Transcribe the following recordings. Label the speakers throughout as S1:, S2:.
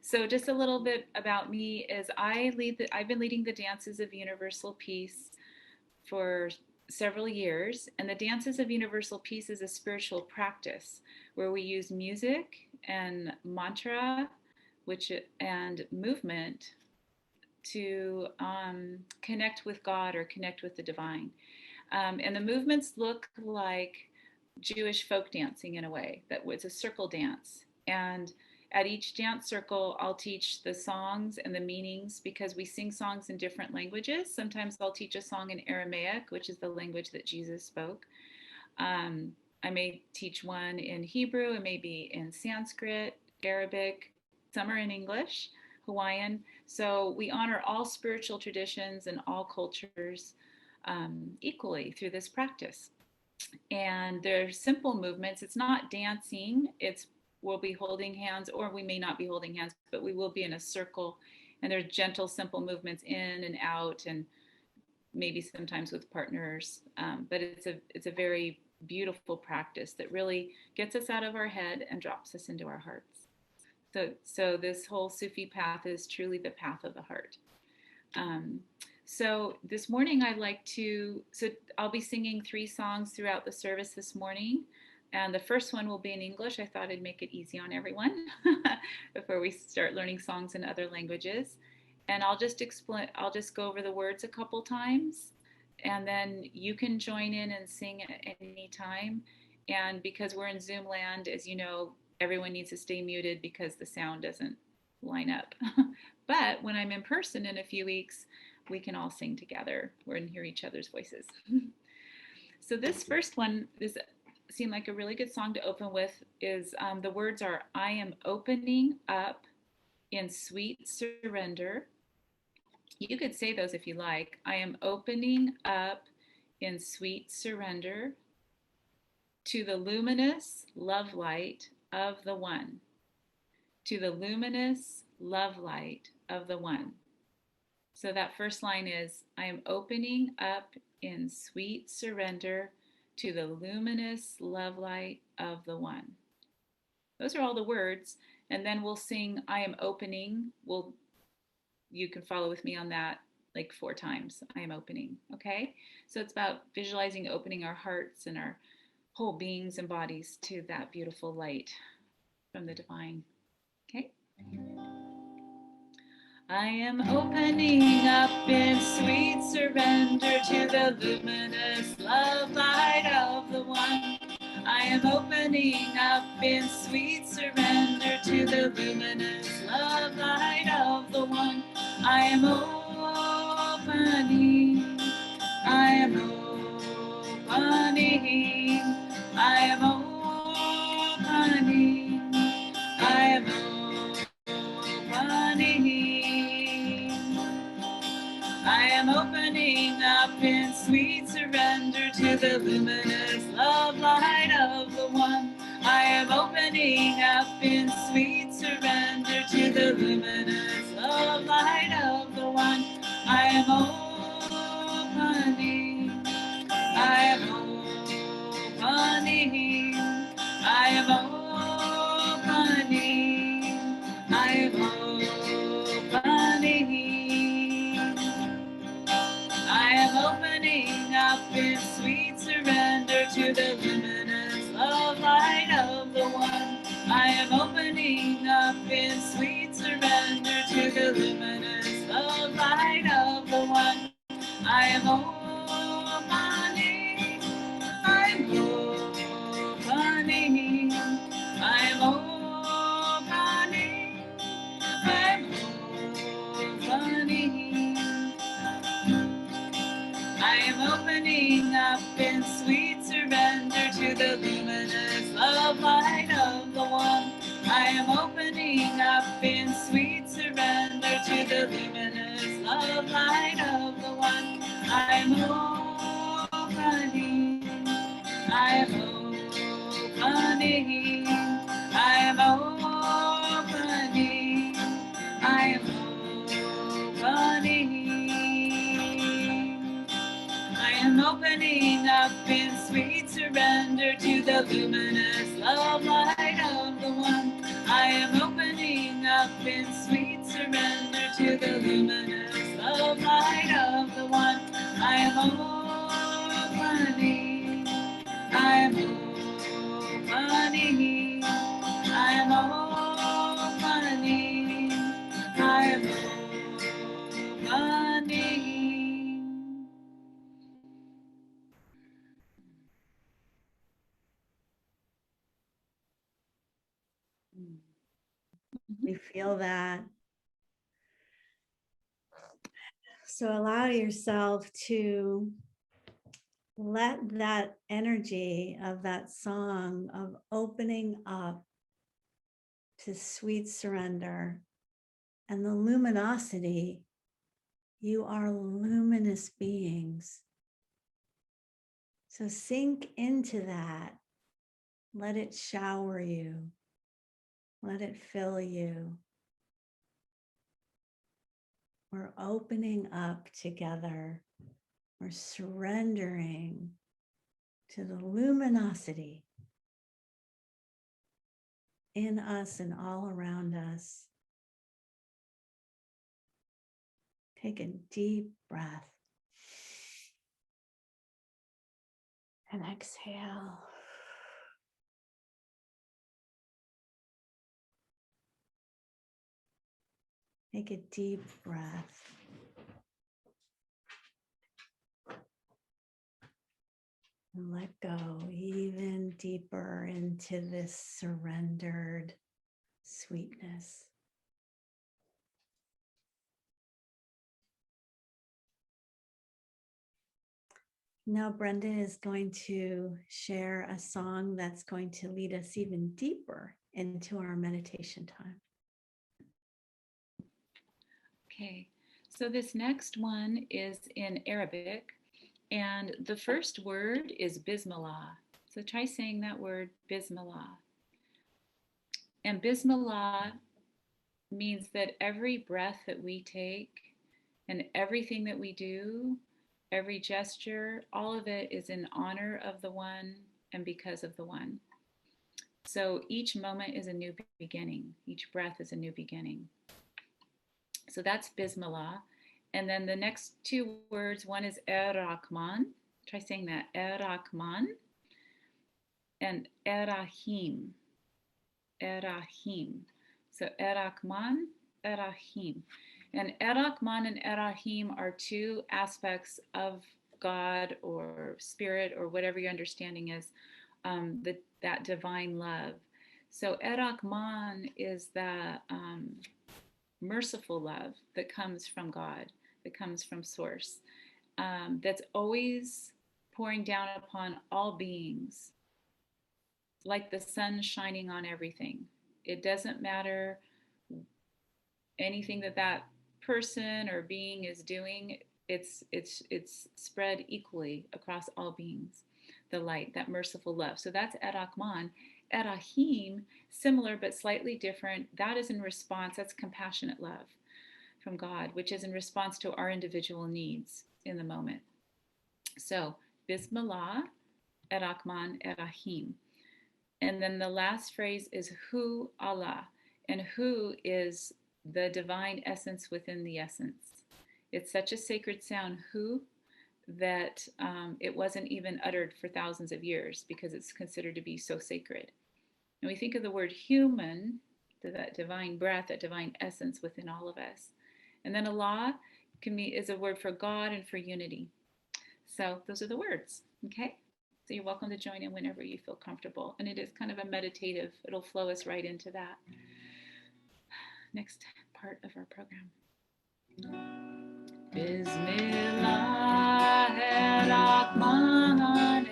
S1: So just a little bit about me is I've been leading the Dances of Universal Peace for several years, and the Dances of Universal Peace is a spiritual practice where we use music and mantra, which and movement to connect with God or connect with the divine. And the movements look like Jewish folk dancing in a way. That was a circle dance. And at each dance circle, I'll teach the songs and the meanings because we sing songs in different languages. Sometimes I'll teach a song in Aramaic, which is the language that Jesus spoke. I may teach one in Hebrew, it may be in Sanskrit, Arabic, some are in English, Hawaiian. So we honor all spiritual traditions and all cultures equally through this practice. And they're simple movements. It's not dancing. We'll be holding hands, or we may not be holding hands, but we will be in a circle. And they're gentle, simple movements in and out, and maybe sometimes with partners. But it's a very beautiful practice that really gets us out of our head and drops us into our hearts. So this whole Sufi path is truly the path of the heart. So this morning I'll be singing 3 songs throughout the service this morning. And the first one will be in English. I thought I'd make it easy on everyone before we start learning songs in other languages. And I'll just go over the words a couple times, and then you can join in and sing at any time. And because we're in Zoom land, as you know, everyone needs to stay muted because the sound doesn't line up. But when I'm in person in a few weeks, we can all sing together and hear each other's voices. So this first one seemed like a really good song to open with. The words are, I am opening up in sweet surrender. You could say those if you like. I am opening up in sweet surrender to the luminous love light of the One. To the luminous love light of the One. So that first line is, I am opening up in sweet surrender to the luminous love light of the One. Those are all the words. And then we'll sing, I am opening. You can follow with me on that like 4 times. I am opening. Okay? So it's about visualizing opening our hearts and our whole beings and bodies to that beautiful light from the divine. Okay? I am opening up in sweet surrender to the luminous love light of the One. I am opening up in sweet surrender to the luminous love light of the One. I am opening, I am opening, I am opening, I am opening. I am opening up in sweet surrender to the luminous love light of the One. I am opening up in sweet surrender to the luminous love light of the One. I am opening, I am opening, I am opening, I am opening. I am opening up in sweet surrender to the luminous love light of the One. I am opening up in sweet surrender to the luminous love light of the One. I am opening, I am opening, I am opening, I am opening. I am opening up in sweet surrender to the luminous love light of the One. I am opening up in sweet surrender to the luminous love light of the One. I am opening, I am opening, I am opening, I am opening. I am opening up in sweet surrender to the luminous love light of the One. I am opening up in the luminous love light of the one. I am opening. I am opening. I am opening. I am opening.
S2: We feel that. So allow yourself to let that energy of that song of opening up to sweet surrender and the luminosity. You are luminous beings. So sink into that. Let it shower you. Let it fill you. We're opening up together. We're surrendering to the luminosity in us and all around us. Take a deep breath and exhale. Take a deep breath. And let go even deeper into this surrendered sweetness. Now, Brenda is going to share a song that's going to lead us even deeper into our meditation time.
S1: Okay, so this next one is in Arabic, and the first word is Bismillah. So try saying that word, Bismillah. And Bismillah means that every breath that we take and everything that we do, every gesture, all of it is in honor of the one and because of the one. So each moment is a new beginning. Each breath is a new beginning. So that's Bismillah. And then the next two words, one is Rahman. Try saying that, Rahman, and Rahim. Rahim. So Rahman, Rahim. And Rahman and Rahim are two aspects of God or spirit or whatever your understanding is, that divine love. So Rahman is the merciful love that comes from God, that comes from Source, that's always pouring down upon all beings, like the sun shining on everything. It doesn't matter anything that person or being is doing. It's spread equally across all beings. The light, that merciful love. So that's Rahman. Rahim, similar but slightly different. That is in response. That's compassionate love from God, which is in response to our individual needs in the moment. So Bismillah, Rahman, Rahim. And then the last phrase is Hu Allah. And Hu is the divine essence within the essence. It's such a sacred sound, Hu, that it wasn't even uttered for thousands of years because it's considered to be so sacred. And we think of the word human, that divine breath, that divine essence within all of us. And then Allah is a word for God and for unity. So those are the words, okay? So you're welcome to join in whenever you feel comfortable. And it is kind of a meditative, it'll flow us right into that next part of our program. Bismillah ar-Rahman ar-Rahim.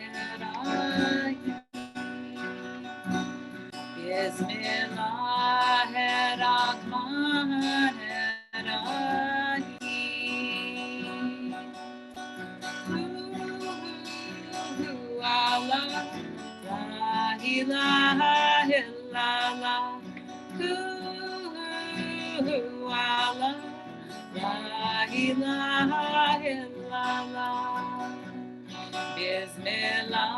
S1: Bismillah ar-Rahman ar-Rahim. Allah, la ilaha illallah. Allah, la ilaha illallah. Bismillah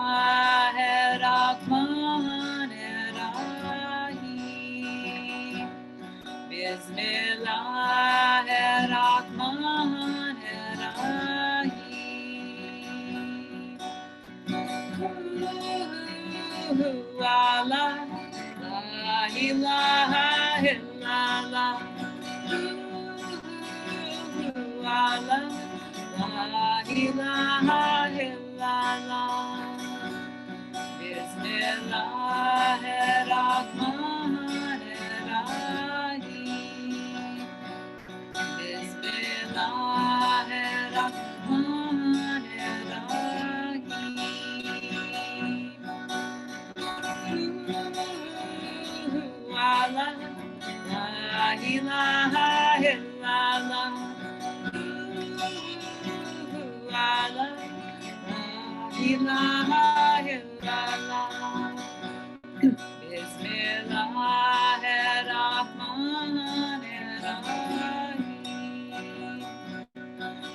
S1: ar-Rahman ar-Rahim. Bismillah ilaha illallah. La ilaha illallah. Bismillahirrahmanirrahim. Bismillahirrahmanirrahim. La ilaha illallah. La ilaha illallah. Bismillahirrahmanirrahim.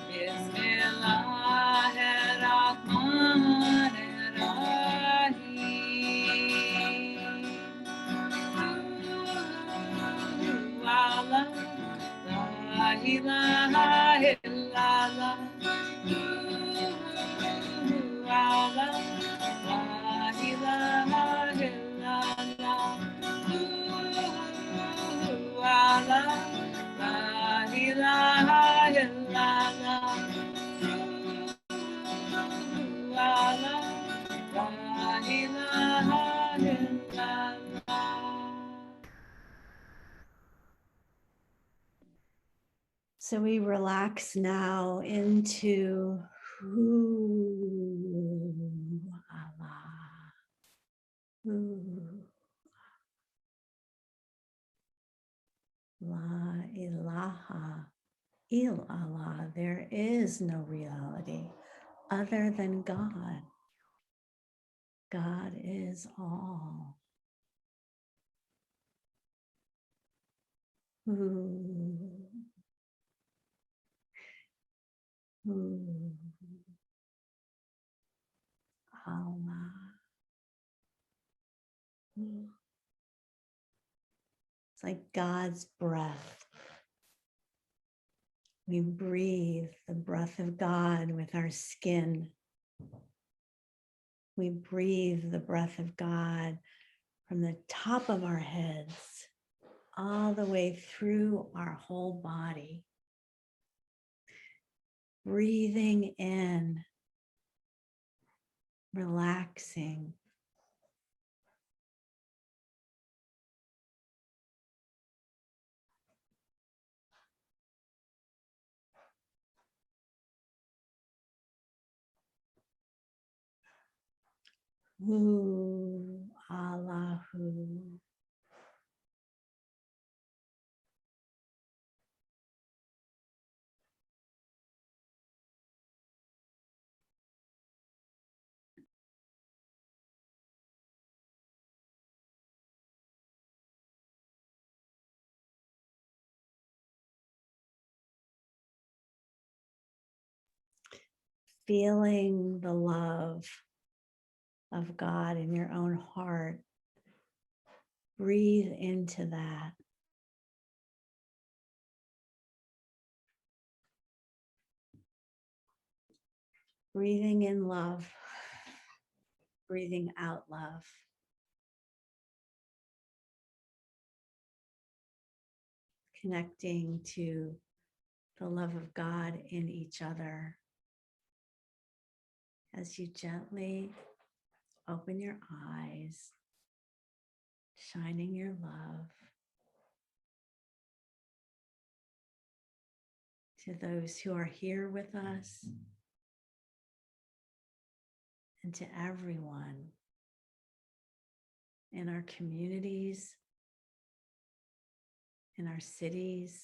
S1: Bismillahirrahmanirrahim. La ilaha illallah. La ilaha illallah. La ilaha illallah. La ilaha illallah.
S2: So we relax now into Allah. La ilaha illallah. There is no reality other than God. God is all. Allah. It's like God's breath. We breathe the breath of God with our skin. We breathe the breath of God from the top of our heads all the way through our whole body. Breathing in, relaxing. Allahu. Feeling the love of God in your own heart. Breathe into that. Breathing in love, breathing out love. Connecting to the love of God in each other. As you gently open your eyes, shining your love to those who are here with us and to everyone in our communities, in our cities,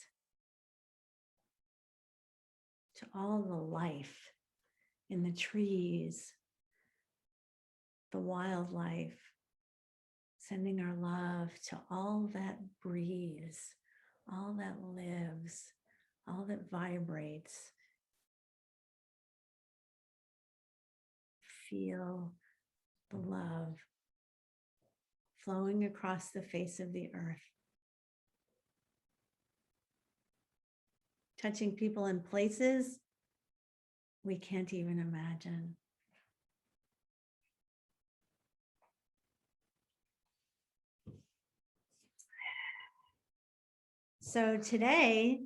S2: to all the life in the trees, the wildlife, sending our love to all that breathes, all that lives, all that vibrates. Feel the love flowing across the face of the earth, touching people in places we can't even imagine. So today,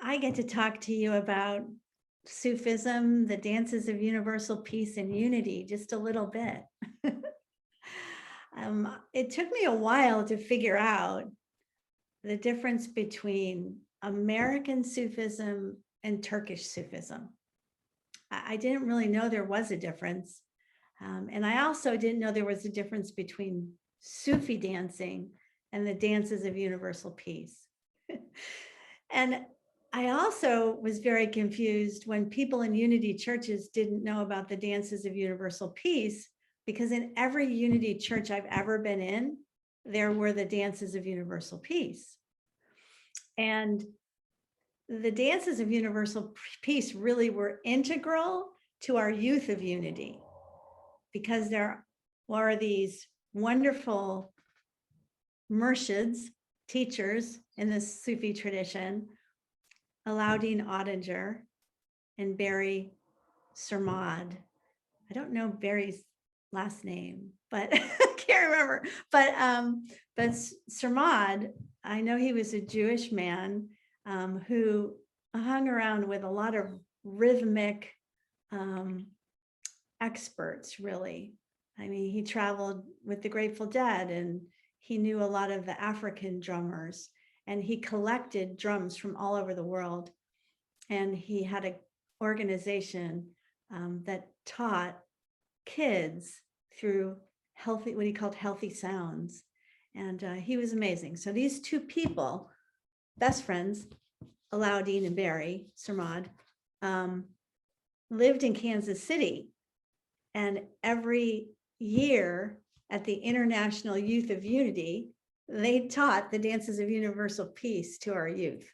S2: I get to talk to you about Sufism, the dances of universal peace and unity, just a little bit. It took me a while to figure out the difference between American Sufism and Turkish Sufism. I didn't really know there was a difference. And I also didn't know there was a difference between Sufi dancing and the dances of universal peace. And I also was very confused when people in unity churches didn't know about the dances of universal peace, because in every unity church I've ever been in, there were the dances of universal peace. And the dances of universal peace really were integral to our youth of unity, because there are these wonderful murshids, teachers in the Sufi tradition, Alauddin Odinger and Barry Sarmad. I don't know Barry's last name, but I can't remember. But Sarmad, I know he was a Jewish man who hung around with a lot of rhythmic experts, really. I mean, he traveled with the Grateful Dead, and he knew a lot of the African drummers, and he collected drums from all over the world. And he had an organization that taught kids through healthy, what he called healthy sounds. And he was amazing. So these two people, best friends, Alauddin and Barry Sarmad, lived in Kansas City. And every year at the International Youth of Unity, they taught the dances of universal peace to our youth.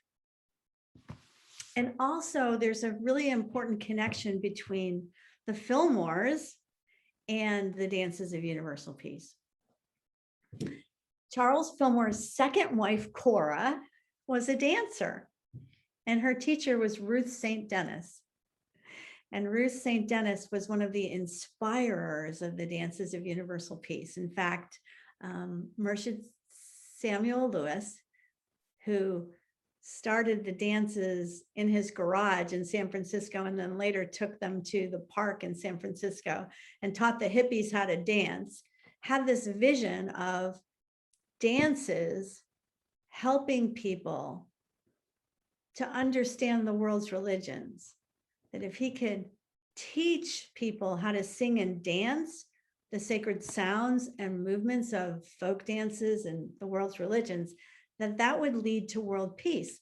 S2: And also there's a really important connection between the Fillmores and the dances of universal peace. Charles Fillmore's second wife, Cora, was a dancer, and her teacher was Ruth St. Denis. And Ruth St. Denis was one of the inspirers of the dances of universal peace. In fact, Murshid Samuel Lewis, who started the dances in his garage in San Francisco and then later took them to the park in San Francisco and taught the hippies how to dance, had this vision of dances helping people to understand the world's religions. That if he could teach people how to sing and dance the sacred sounds and movements of folk dances and the world's religions, that would lead to world peace.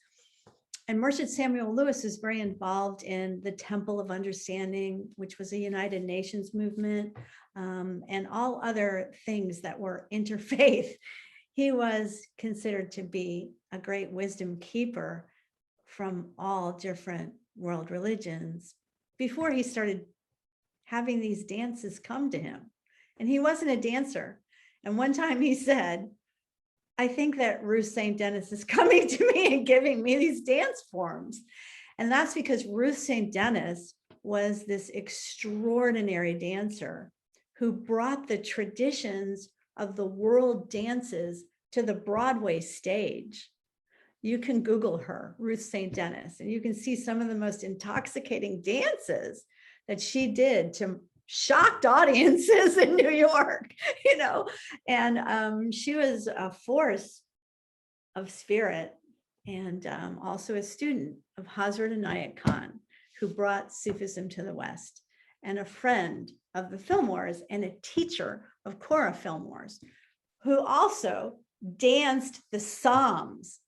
S2: And Murshid Samuel Lewis is very involved in the Temple of Understanding, which was a United Nations movement, and all other things that were interfaith. He was considered to be a great wisdom keeper from all different world religions before he started having these dances come to him. And he wasn't a dancer. And one time he said, I think that Ruth St. Denis is coming to me and giving me these dance forms. And that's because Ruth St. Denis was this extraordinary dancer who brought the traditions of the world dances to the Broadway stage. You can Google her, Ruth St. Denis, and you can see some of the most intoxicating dances that she did to shocked audiences in New York, and she was a force of spirit, and also a student of Hazrat Inayat Khan, who brought Sufism to the West, and a friend of the Fillmores and a teacher of Cora Fillmore's, who also danced the Psalms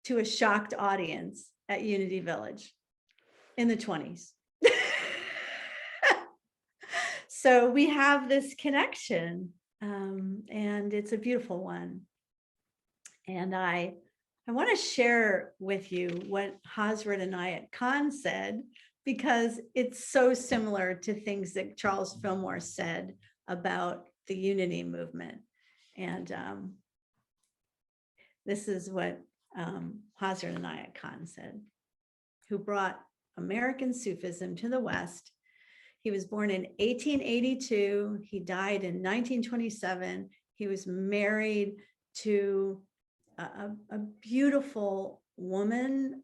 S2: to a shocked audience at Unity Village in the 20s. So we have this connection, and it's a beautiful one. And I want to share with you what Hazrat Inayat Khan said, because it's so similar to things that Charles Fillmore said about the Unity movement. And this is what Hazrat Inayat Khan said, who brought American Sufism to the West. He was born in 1882. He died in 1927. He was married to a beautiful woman,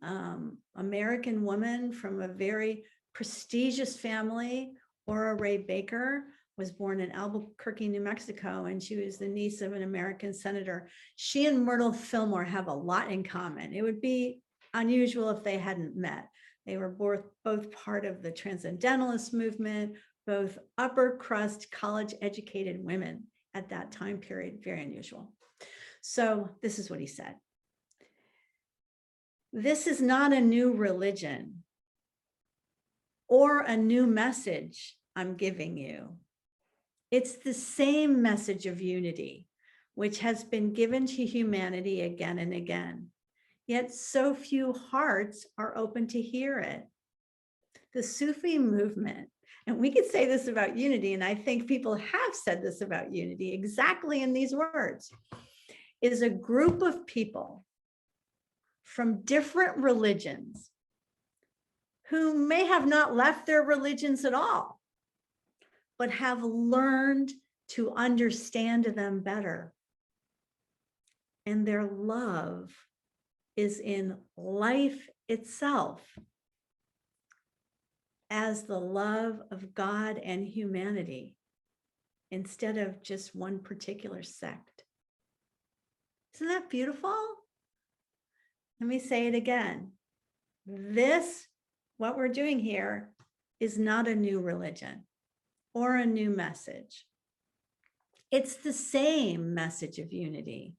S2: American woman from a very prestigious family. Ora Ray Baker was born in Albuquerque, New Mexico, and she was the niece of an American senator. She and Myrtle Fillmore have a lot in common. It would be unusual if they hadn't met. They were both part of the Transcendentalist movement, both upper crust, college educated women at that time period, very unusual. So this is what he said. This is not a new religion or a new message I'm giving you. It's the same message of unity, which has been given to humanity again and again. Yet so few hearts are open to hear it. The Sufi movement, and we could say this about unity, and I think people have said this about unity exactly in these words, is a group of people from different religions who may have not left their religions at all, but have learned to understand them better. And their love is in life itself as the love of God and humanity, instead of just one particular sect. Isn't that beautiful? Let me say it again. This, what we're doing here, is not a new religion or a new message. It's the same message of unity,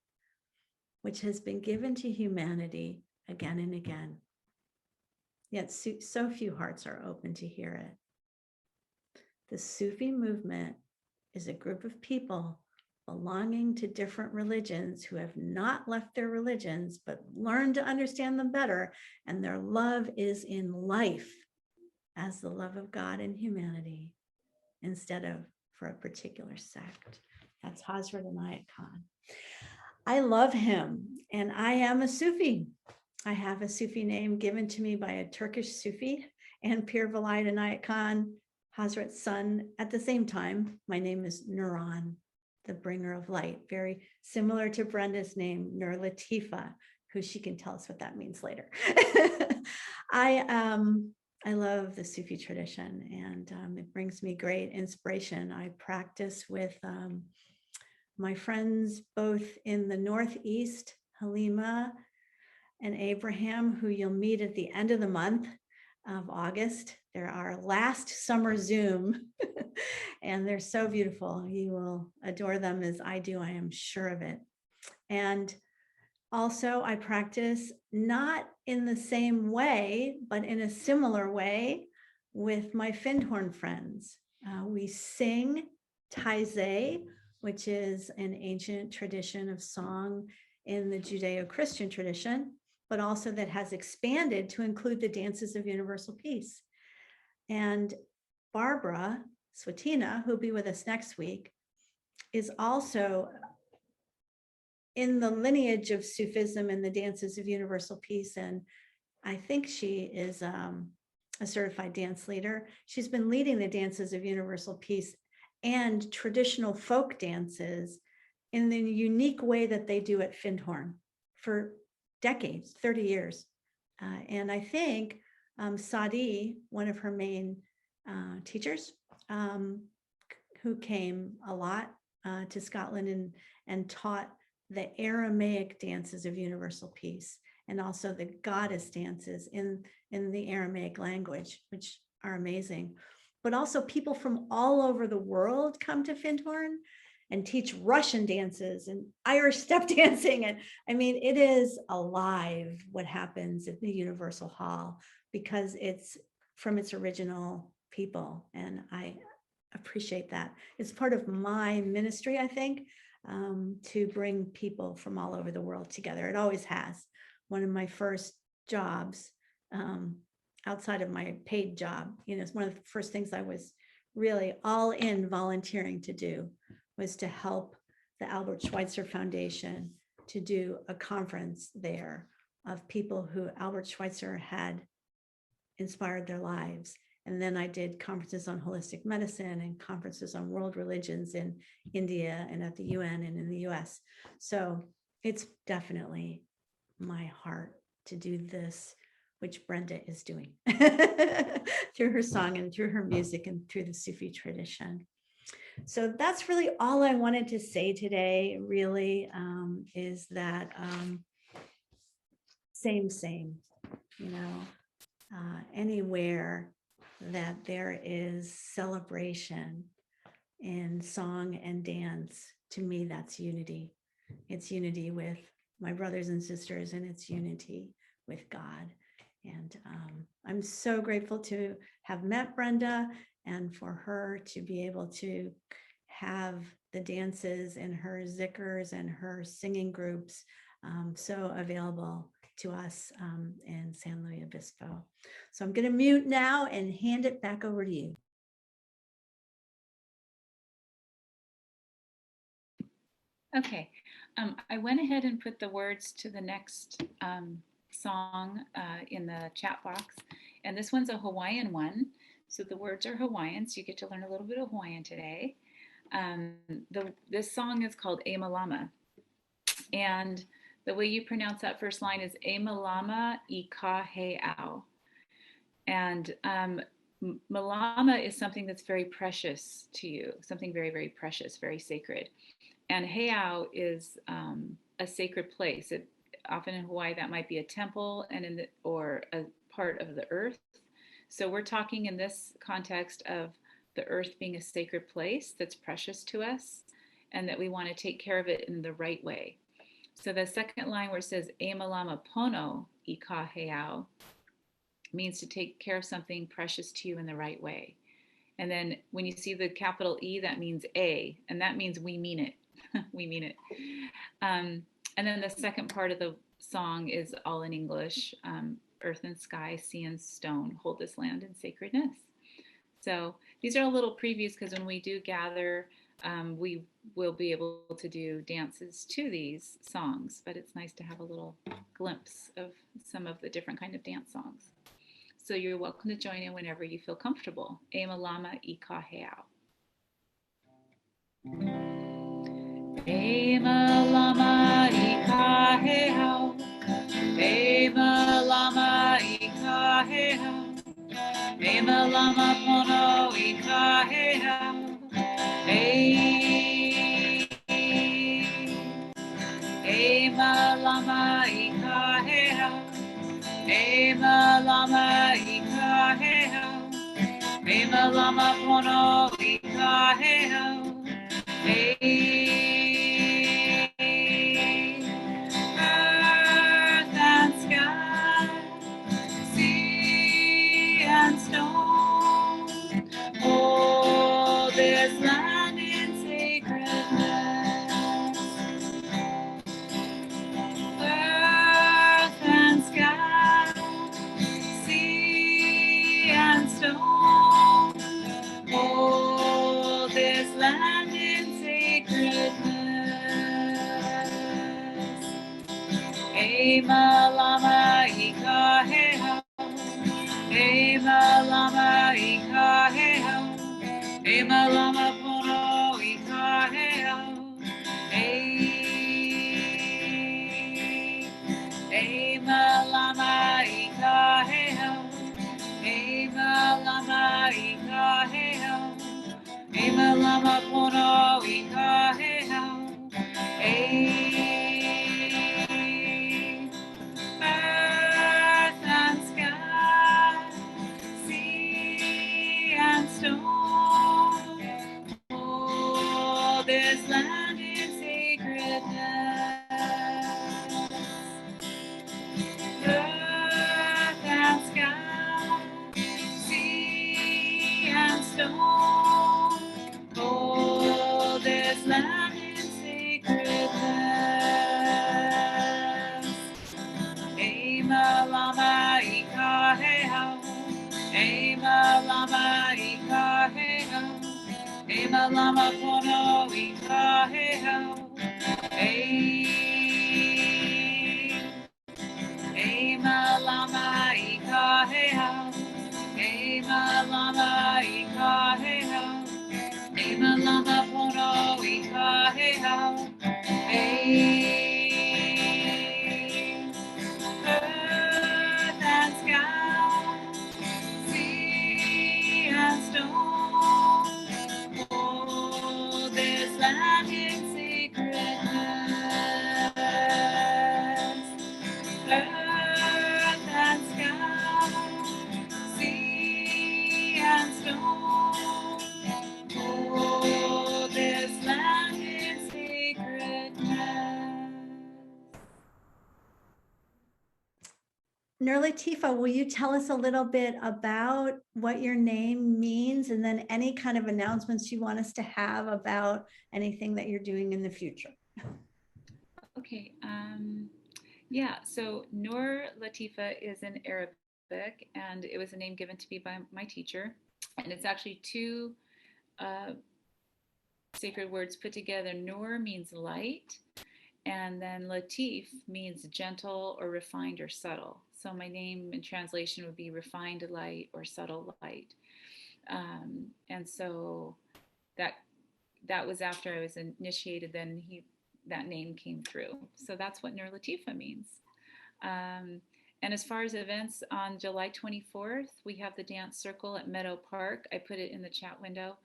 S2: which has been given to humanity again and again. Yet so few hearts are open to hear it. The Sufi movement is a group of people belonging to different religions who have not left their religions, but learned to understand them better. And their love is in life as the love of God and humanity, instead of for a particular sect. That's Hazrat Inayat Khan. I love him, and I am a Sufi. I have a Sufi name given to me by a Turkish Sufi and Pir Vilayat Inayat Khan, Hazrat's son. At the same time, my name is Nuran, the bringer of light, very similar to Brenda's name, Noor Latifah, who she can tell us what that means later. I love the Sufi tradition, and it brings me great inspiration. I practice with my friends both in the Northeast, Halima and Abraham, who you'll meet at the end of the month of August. They're our last summer Zoom, and they're so beautiful. You will adore them as I do, I am sure of it. And also, I practice not in the same way, but in a similar way with my Findhorn friends. We sing Taizé, which is an ancient tradition of song in the Judeo-Christian tradition, but also that has expanded to include the dances of universal peace. And Barbara Swatina, who'll be with us next week, is also in the lineage of Sufism and the dances of universal peace. And I think she is a certified dance leader. She's been leading the dances of universal peace and traditional folk dances in the unique way that they do at Findhorn for decades, 30 years. And I think Sadi, one of her main teachers, who came a lot to Scotland and taught the Aramaic dances of universal peace, and also the goddess dances in the Aramaic language, which are amazing. But also people from all over the world come to Findhorn and teach Russian dances and Irish step dancing. And I mean, it is alive what happens at the Universal Hall, because it's from its original people. And I appreciate that. It's part of my ministry, I think, to bring people from all over the world together. It always has. One of my first jobs, outside of my paid job, it's one of the first things I was really all in volunteering to do, was to help the Albert Schweitzer Foundation to do a conference there of people who Albert Schweitzer had inspired their lives. And then I did conferences on holistic medicine and conferences on world religions in India and at the UN and in the US. So it's definitely my heart to do this, which Brenda is doing through her song and through her music and through the Sufi tradition. So that's really all I wanted to say today, really, is that same, anywhere that there is celebration in song and dance, to me, that's unity. It's unity with my brothers and sisters, and it's unity with God. And I'm so grateful to have met Brenda and for her to be able to have the dances and her zikrs and her singing groups so available to us in San Luis Obispo. So I'm going to mute now and hand it back over to you.
S1: Okay, I went ahead and put the words to the next song in the chat box, and this one's a Hawaiian one. So the words are Hawaiian, so you get to learn a little bit of Hawaiian today. This song is called E Malama, and the way you pronounce that first line is E Malama I Ka He Au. And Malama is something that's very precious to you, something very, very precious, very sacred. And heiau is a sacred place. Often in Hawaii, that might be a temple or a part of the earth. So we're talking in this context of the earth being a sacred place that's precious to us, and that we want to take care of it in the right way. So the second line where it says E Malama Pono I Ka Heiau means to take care of something precious to you in the right way. And then when you see the capital E, that means A, and that means we mean it. We mean it. And then the second part of the song is all in English. Earth and sky, sea and stone, hold this land in sacredness. So these are a little previews, because when we do gather, we will be able to do dances to these songs, but it's nice to have a little glimpse of some of the different kind of dance songs. So you're welcome to join in whenever you feel comfortable. E Malama I Ka Heiau. E Malama I Ka Heiau. E Malama I Ka Heiau. E Malama Pono I Ka Heiau. E Malama I Ka Heiau. E Malama I Ka Heiau. E Malama Pono I Ka Heiau. Earth and sky, sea and stone, hold this land in sacredness. Earth and sky, sea and stone, hold this land in sacredness. E Malama I Ka Heiau. E Malama I Ka Heiau. E Malama Pono I Ka Heiau. E Malama I Ka Heiau. E Malama I Ka Heiau. E Malama Pono I Ka Heiau. Earth and sky, sea and stone, hold this land in sacredness. Earth and sky, sea and stone, hold this land in sacredness. E Malama I Ka Heiau. E Malama I Ka Heiau. E Malama Pono I Ka Heiau. E Malama I Ka Heiau. E Malama
S2: Noor Latifah, will you tell us a little bit about what your name means, and then any kind of announcements you want us to have about anything that you're doing in the future?
S1: Okay. Yeah. So Noor Latifah is in Arabic, and it was a name given to me by my teacher. And it's actually two uh, sacred words put together. Noor means light, and then Latif means gentle or refined or subtle. So my name in translation would be refined light or subtle light. And so that that was after I was initiated. Then that name came through. So that's what Nur Latifah means. Um, and as far as events, on July 24th, we have the dance circle at Meadow Park. I put it in the chat window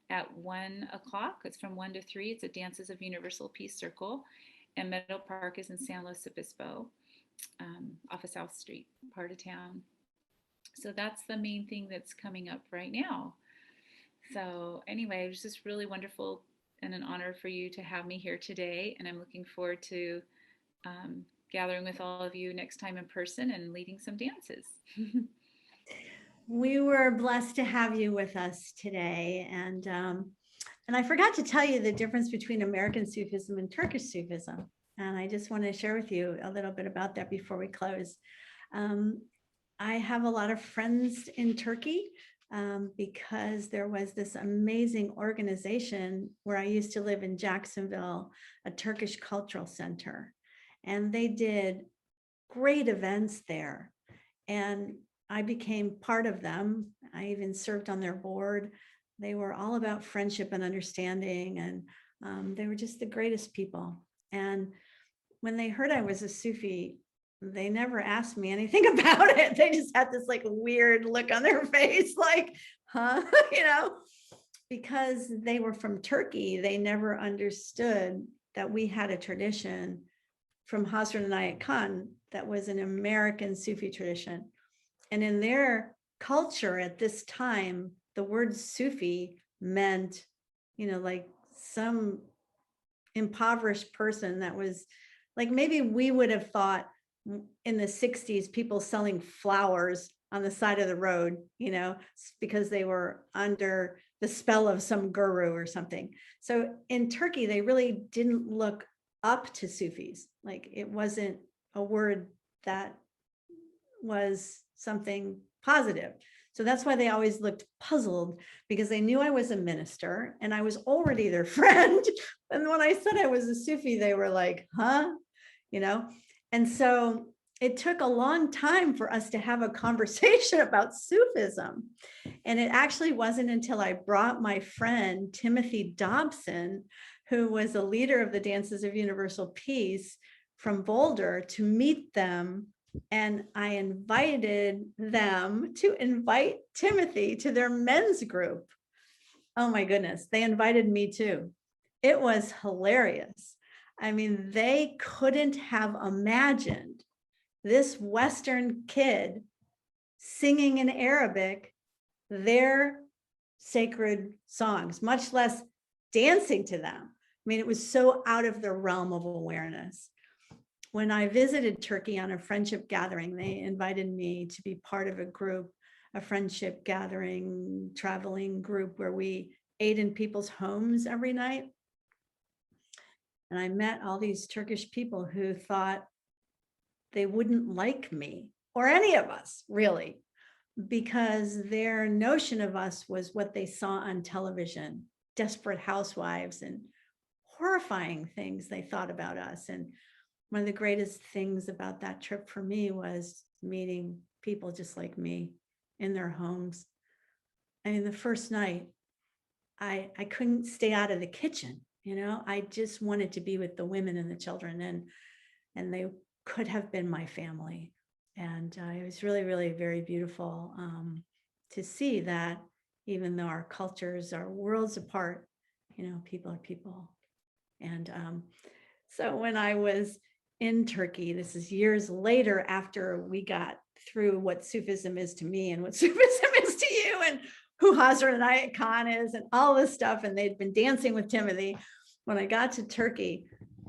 S1: at 1 o'clock. It's from 1 to 3. It's a Dances of Universal Peace Circle. And Meadow Park is in San Luis Obispo, off of South Street, part of town. So that's the main thing that's coming up right now. So, anyway, it was just really wonderful and an honor for you to have me here today. And I'm looking forward to gathering with all of you next time in person and leading some dances.
S2: We were blessed to have you with us today. And I forgot to tell you the difference between American Sufism and Turkish Sufism. And I just want to share with you a little bit about that before we close. I have a lot of friends in Turkey because there was this amazing organization where I used to live in Jacksonville, a Turkish cultural center. And they did great events there. And I became part of them. I even served on their board. They were all about friendship and understanding, and they were just the greatest people. And when they heard I was a Sufi, they never asked me anything about it. They just had this like weird look on their face, like, huh, because they were from Turkey. They never understood that we had a tradition from Hazrat Inayat Khan that was an American Sufi tradition. And in their culture at this time, the word Sufi meant, like some impoverished person that was like, maybe we would have thought in the 60s, people selling flowers on the side of the road, because they were under the spell of some guru or something. So in Turkey, they really didn't look up to Sufis. Like, it wasn't a word that was something positive. So that's why they always looked puzzled, because they knew I was a minister and I was already their friend. And when I said I was a Sufi, they were like, huh? And so it took a long time for us to have a conversation about Sufism. And it actually wasn't until I brought my friend, Timothy Dobson, who was a leader of the Dances of Universal Peace from Boulder, to meet them. And I invited them to invite Timothy to their men's group. Oh my goodness, they invited me too. It was hilarious. I mean, they couldn't have imagined this Western kid singing in Arabic their sacred songs, much less dancing to them. I mean, it was so out of their realm of awareness. When I visited Turkey on a friendship gathering, they invited me to be part of a group, a friendship gathering, traveling group where we ate in people's homes every night. And I met all these Turkish people who thought they wouldn't like me or any of us, really, because their notion of us was what they saw on television, desperate housewives and horrifying things they thought about us. And one of the greatest things about that trip for me was meeting people just like me in their homes. I mean, the first night, I couldn't stay out of the kitchen. I just wanted to be with the women and the children, and they could have been my family. And it was really, really very beautiful to see that even though our cultures are worlds apart, people are people. And so when I was in Turkey, this is years later after we got through what Sufism is to me and what Sufism is to you, and who Hazrat Inayat Khan is and all this stuff. And they'd been dancing with Timothy. When I got to Turkey,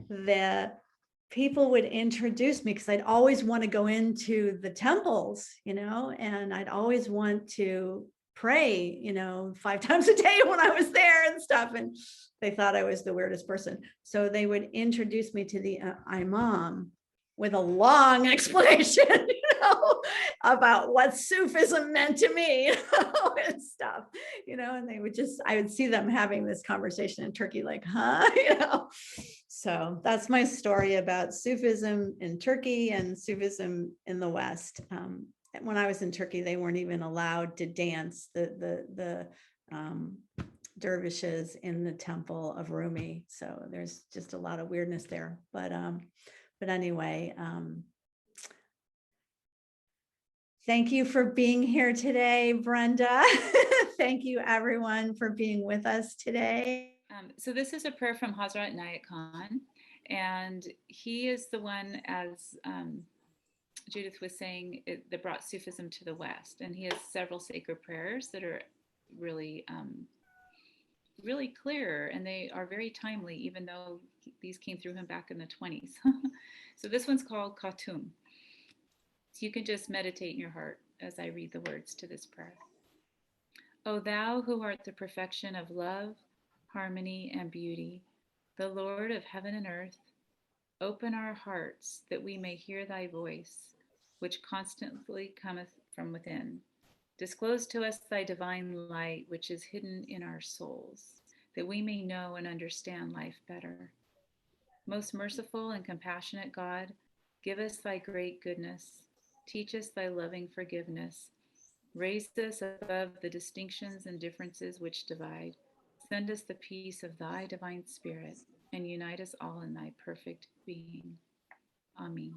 S2: the people would introduce me because I'd always want to go into the temples, and I'd always want to pray, 5 times a day when I was there and stuff. And they thought I was the weirdest person. So they would introduce me to the imam with a long explanation, about what Sufism meant to me, and stuff, and they would I would see them having this conversation in Turkey, like, huh, So that's my story about Sufism in Turkey and Sufism in the West. When I was in Turkey, they weren't even allowed to dance, the dervishes in the temple of Rumi. So there's just a lot of weirdness there. But anyway, thank you for being here today, Brenda. Thank you, everyone, for being with us today.
S1: So this is a prayer from Hazrat Inayat Khan, and he is the one, as Judith was saying, that brought Sufism to the West. And he has several sacred prayers that are really, really clear, and they are very timely, even though these came through him back in the 20s. So this one's called Khatum. So you can just meditate in your heart as I read the words to this prayer. O thou who art the perfection of love, harmony, and beauty, the Lord of heaven and earth, open our hearts that we may hear thy voice, which constantly cometh from within. Disclose to us thy divine light, which is hidden in our souls, that we may know and understand life better. Most merciful and compassionate God, give us thy great goodness. Teach us thy loving forgiveness. Raise us above the distinctions and differences which divide. Send us the peace of thy divine spirit, and unite us all in thy perfect being. Amen.